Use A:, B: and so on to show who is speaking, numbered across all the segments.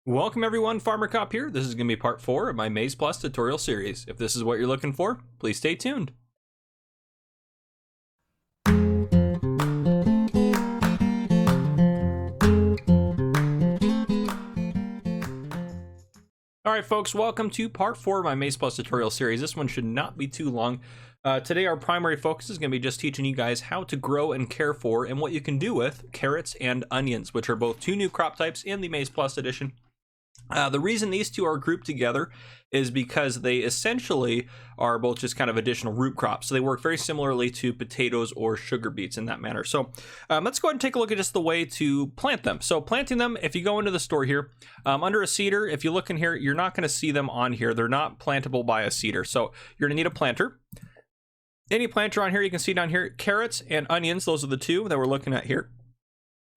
A: Welcome everyone, Farmer Cop here. This is going to be part 4 of my Maize Plus tutorial series. If this is what you're looking for, please stay tuned. Alright folks, welcome to part 4 of my Maize Plus tutorial series. This one should not be too long. Today our primary focus is going to be just teaching you guys how to grow and care for and what you can do with carrots and onions, which are both two new crop types in the Maize Plus edition. The reason these two are grouped together is because they essentially are both just kind of additional root crops. So they work very similarly to potatoes or sugar beets in that manner. So let's go ahead and take a look at just the way to plant them. So planting them, if you go into the store here, under a seeder, if you look in here, you're not going to see them on here. They're not plantable by a seeder. So you're going to need a planter. Any planter on here, you can see down here, carrots and onions. Those are the two that we're looking at here.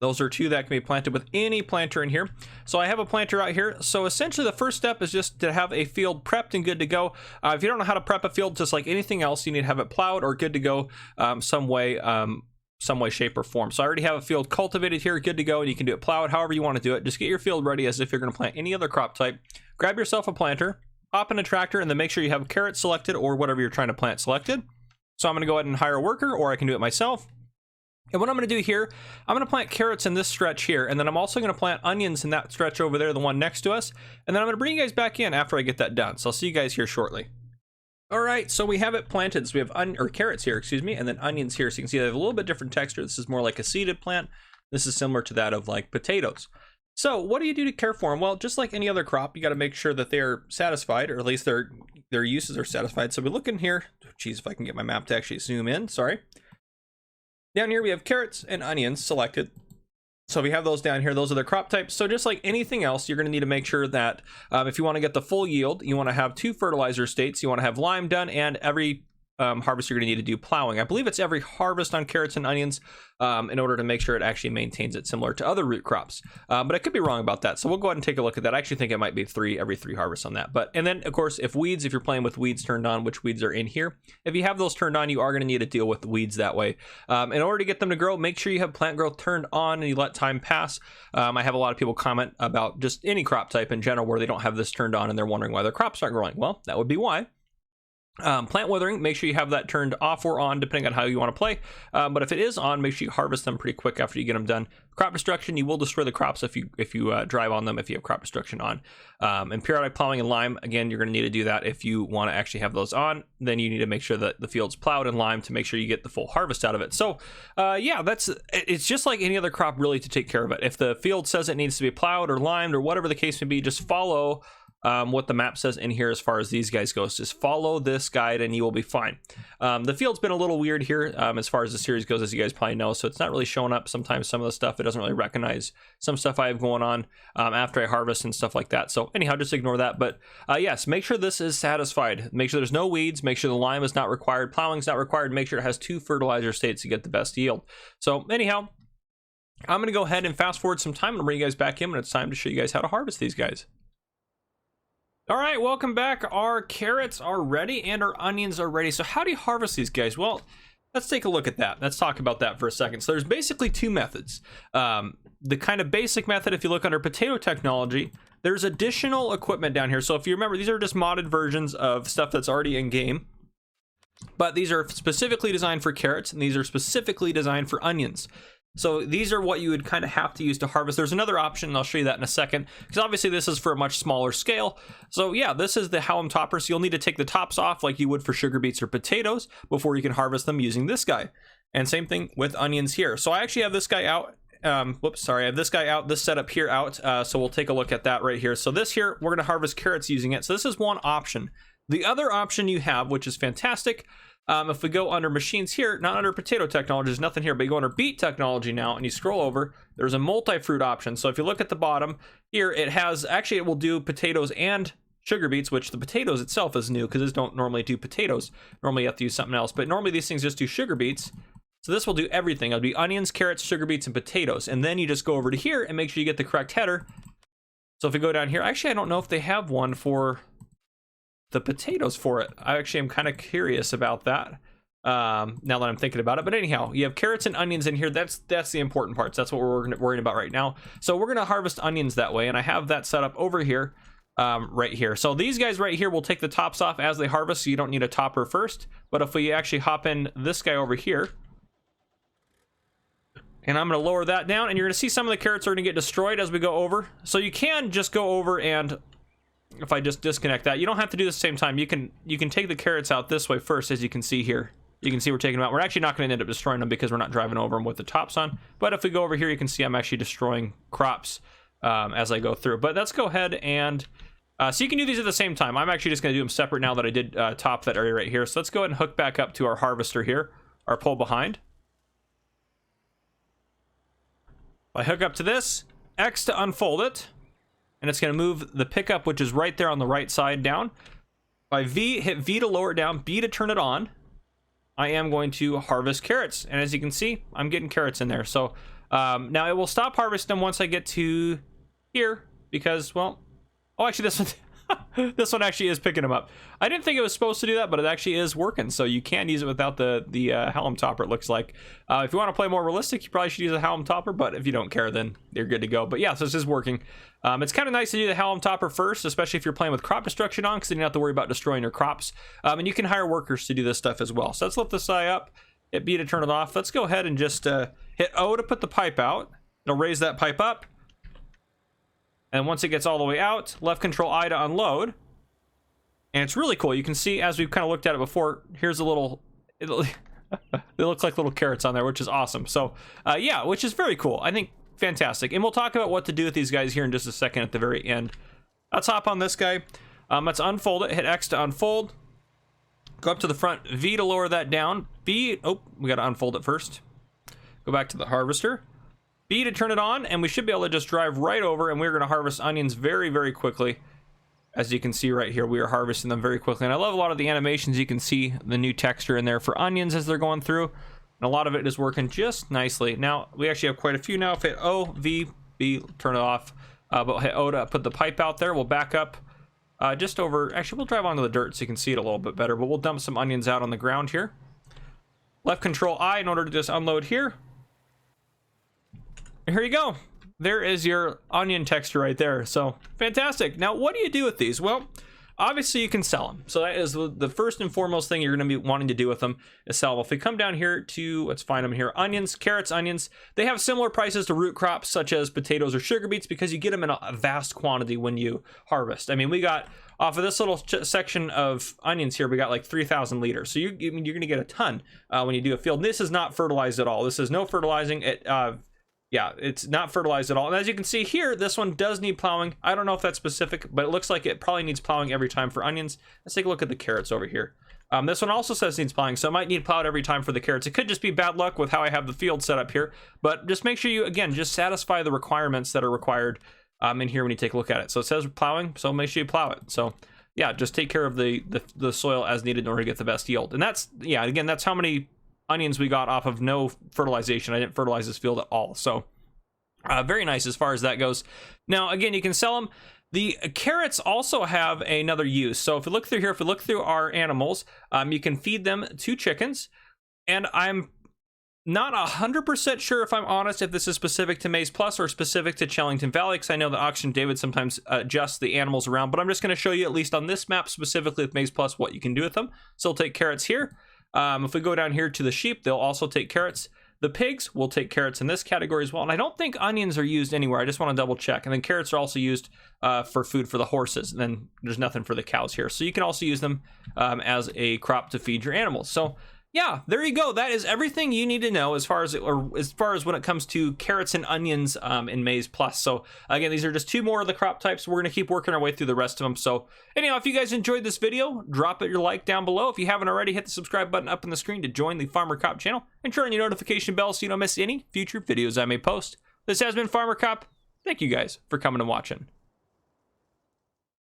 A: Those are two that can be planted with any planter in here. So I have a planter out here. So essentially the first step is just to have a field prepped and good to go. If you don't know how to prep a field, just like anything else, you need to have it plowed or good to go some way, shape, or form. So I already have a field cultivated here, good to go, and you can do it plowed however you want to do it. Just get your field ready as if you're going to plant any other crop type. Grab yourself a planter, hop in a tractor, and then make sure you have carrots selected or whatever you're trying to plant selected. So I'm going to go ahead and hire a worker, or I can do it myself. And what I'm going to do here, I'm going to plant carrots in this stretch here, and then I'm also going to plant onions in that stretch over there, the one next to us, and then I'm going to bring you guys back in after I get that done. So I'll see you guys here shortly. All right, so we have it planted. So we have carrots here, excuse me, and then onions here. So you can see they have a little bit different texture. This is more like a seeded plant. This is similar to that of like potatoes. So what do you do to care for them? Well, just like any other crop, you got to make sure that they're satisfied, or at least their uses are satisfied. So we look in here. Geez, if I can get my map to actually zoom in, sorry. Down here we have carrots and onions selected. So we have those down here. Those are the crop types. So just like anything else, you're going to need to make sure that if you want to get the full yield, you want to have 2 fertilizer states. You want to have lime done, and every harvest you're going to need to do plowing. I believe it's every harvest on carrots and onions in order to make sure it actually maintains it similar to other root crops. But I could be wrong about that. So we'll go ahead and take a look at that. I actually think it might be every 3 harvests on that. And then of course, if you're playing with weeds turned on, which weeds are in here, if you have those turned on, you are going to need to deal with the weeds that way. In order to get them to grow, make sure you have plant growth turned on and you let time pass. I have a lot of people comment about just any crop type in general where they don't have this turned on and they're wondering why their crops aren't growing. Well, that would be why. Plant withering, make sure you have that turned off or on depending on how you want to play, but if it is on, make sure you harvest them pretty quick after you get them done. Crop destruction, you will destroy the crops if you drive on them if you have crop destruction on. And periodic plowing and lime, again, you're going to need to do that if you want to actually have those on. Then you need to make sure that the field's plowed and limed to make sure you get the full harvest out of it. So yeah, it's just like any other crop really to take care of it. If the field says it needs to be plowed or limed or whatever the case may be, just follow what the map says in here as far as these guys goes. Just follow this guide and you will be fine. The field's been a little weird here as far as the series goes, as you guys probably know, so it's not really showing up sometimes. Some of the stuff it doesn't really recognize some stuff I have going on after I harvest and stuff like that. So anyhow, just ignore that. But yes, make sure this is satisfied. Make sure there's no weeds. Make sure the lime is not required. Plowing is not required. Make sure it has 2 fertilizer states to get the best yield. So anyhow, I'm going to go ahead and fast forward some time and bring you guys back in when it's time to show you guys how to harvest these guys. All right, welcome back. Our carrots are ready and our onions are ready. So how do you harvest these guys? Well, let's take a look at that. Let's talk about that for a second. So there's basically 2 methods. The kind of basic method, if you look under potato technology, there's additional equipment down here. So if you remember, these are just modded versions of stuff that's already in game. But these are specifically designed for carrots and these are specifically designed for onions. So these are what you would kind of have to use to harvest. There's another option, and I'll show you that in a second, because obviously this is for a much smaller scale. So yeah, this is the Hallam topper. So you'll need to take the tops off like you would for sugar beets or potatoes before you can harvest them using this guy. And same thing with onions here. So I actually have this guy out. Whoops, sorry, I have this guy out, this setup here out. So we'll take a look at that right here. So this here, we're going to harvest carrots using it. So this is one option. The other option you have, which is fantastic, if we go under machines here, not under potato technology, there's nothing here, but you go under beet technology now and you scroll over, there's a multi-fruit option. So if you look at the bottom here, it has, actually it will do potatoes and sugar beets, which the potatoes itself is new because these don't normally do potatoes. Normally you have to use something else, but normally these things just do sugar beets. So this will do everything. It'll be onions, carrots, sugar beets, and potatoes. And then you just go over to here and make sure you get the correct header. So if we go down here, actually I don't know if they have one for the potatoes for it. I actually am kind of curious about that. now that I'm thinking about it. But anyhow, you have carrots and onions in here. That's the important parts. That's what we're worrying about right now. So we're gonna harvest onions that way, and I have that set up over here, right here. So these guys right here will take the tops off as they harvest, so you don't need a topper first. But if we actually hop in this guy over here, and I'm going to lower that down, and you're going to see some of the carrots are going to get destroyed as we go over. So you can just go over, and if I just disconnect that, you don't have to do this at the same time. You can take the carrots out this way first, as you can see here. You can see we're taking them out. We're actually not going to end up destroying them because we're not driving over them with the tops on. But if we go over here, you can see I'm actually destroying crops as I go through. But let's go ahead and... so you can do these at the same time. I'm actually just going to do them separate now that I did top that area right here. So let's go ahead and hook back up to our harvester here, our pull behind. I hook up to this, X to unfold it, and it's going to move the pickup, which is right there on the right side, down. By V, hit V to lower it down, B to turn it on. I am going to harvest carrots, and as you can see, I'm getting carrots in there. So now it will stop harvesting them once I get to here, because, well, oh, actually this one... this one actually is picking them up. I didn't think it was supposed to do that, but it actually is working. So you can use it without the Hallam topper, it looks like. If you want to play more realistic, you probably should use a Hallam topper, but if you don't care, then you're good to go. But yeah, so this is working. It's kind of nice to do the Hallam topper first, especially if you're playing with crop destruction on, because then you don't have to worry about destroying your crops. And you can hire workers to do this stuff as well. So let's lift this eye up, hit B to turn it off. Let's go ahead and just hit O to put the pipe out. It'll raise that pipe up. And once it gets all the way out, left control I to unload. And it's really cool. You can see, as we've kind of looked at it before, here's a little... it looks like little carrots on there, which is awesome. So, yeah, which is very cool. I think fantastic. And we'll talk about what to do with these guys here in just a second at the very end. Let's hop on this guy. Let's unfold it. Hit X to unfold. Go up to the front. V to lower that down. B... oh, we got to unfold it first. Go back to the harvester. B to turn it on, and we should be able to just drive right over, and we're going to harvest onions very, very quickly. As you can see right here, we are harvesting them very quickly. And I love a lot of the animations. You can see the new texture in there for onions as they're going through. And a lot of it is working just nicely. Now, we actually have quite a few now. If hit O, V, B, turn it off. But we'll hit O to put the pipe out there. We'll back up just over... actually, we'll drive onto the dirt so you can see it a little bit better. But we'll dump some onions out on the ground here. Left control I in order to just unload here. Here you go. There is your onion texture right there. So fantastic. Now, what do you do with these? Well, obviously you can sell them. So that is the first and foremost thing you're going to be wanting to do with them is sell them. If we come down here to, let's find them here, onions, carrots, onions, they have similar prices to root crops such as potatoes or sugar beets because you get them in a vast quantity when you harvest. I mean, we got off of this little section of onions here, we got like 3,000 liters. So you're going to get a ton when you do a field. And this is not fertilized at all. This is no fertilizing. Yeah, it's not fertilized at all. And as you can see here, this one does need plowing. I don't know if that's specific, but it looks like it probably needs plowing every time for onions. Let's take a look at the carrots over here. This one also says needs plowing, so it might need plowed every time for the carrots. It could just be bad luck with how I have the field set up here, but just make sure you, again, just satisfy the requirements that are required in here when you take a look at it. So it says plowing, so make sure you plow it. So yeah, just take care of the soil as needed in order to get the best yield. And that's, yeah, again, that's how many onions we got off of no fertilization. I didn't fertilize this field at all. So very nice as far as that goes. Now, again, you can sell them. The carrots also have another use. So if we look through here, if we look through our animals, you can feed them to chickens. And I'm not 100% sure, if I'm honest, if this is specific to Maize Plus or specific to Chellington Valley, because I know that Auction David sometimes adjusts the animals around, but I'm just going to show you, at least on this map specifically with Maize Plus, what you can do with them. So we'll take carrots here. If we go down here to the sheep, they'll also take carrots. The pigs will take carrots in this category as well. And I don't think onions are used anywhere. I just want to double check. And then carrots are also used for food for the horses. And then there's nothing for the cows here. So you can also use them as a crop to feed your animals. So yeah, there you go. That is everything you need to know as far as when it comes to carrots and onions in Maize Plus. So again, these are just two more of the crop types. We're going to keep working our way through the rest of them. So anyhow, if you guys enjoyed this video, drop it your like down below. If you haven't already, hit the subscribe button up on the screen to join the Farmer Cop channel and turn on your notification bell so you don't miss any future videos I may post. This has been Farmer Cop. Thank you guys for coming and watching.